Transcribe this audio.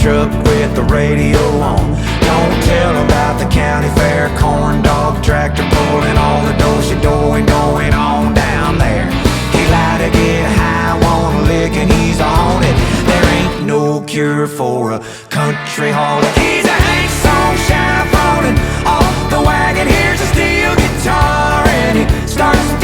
truck with the radio on. Don't tell about the county fair, corn dog tractor pulling all the do-si-do and going on down there. He like to get high, want a lick, and he's on it. There ain't no cure for a countryholic. He's a Hank song shy falling off the wagon. Here's a steel guitar and he starts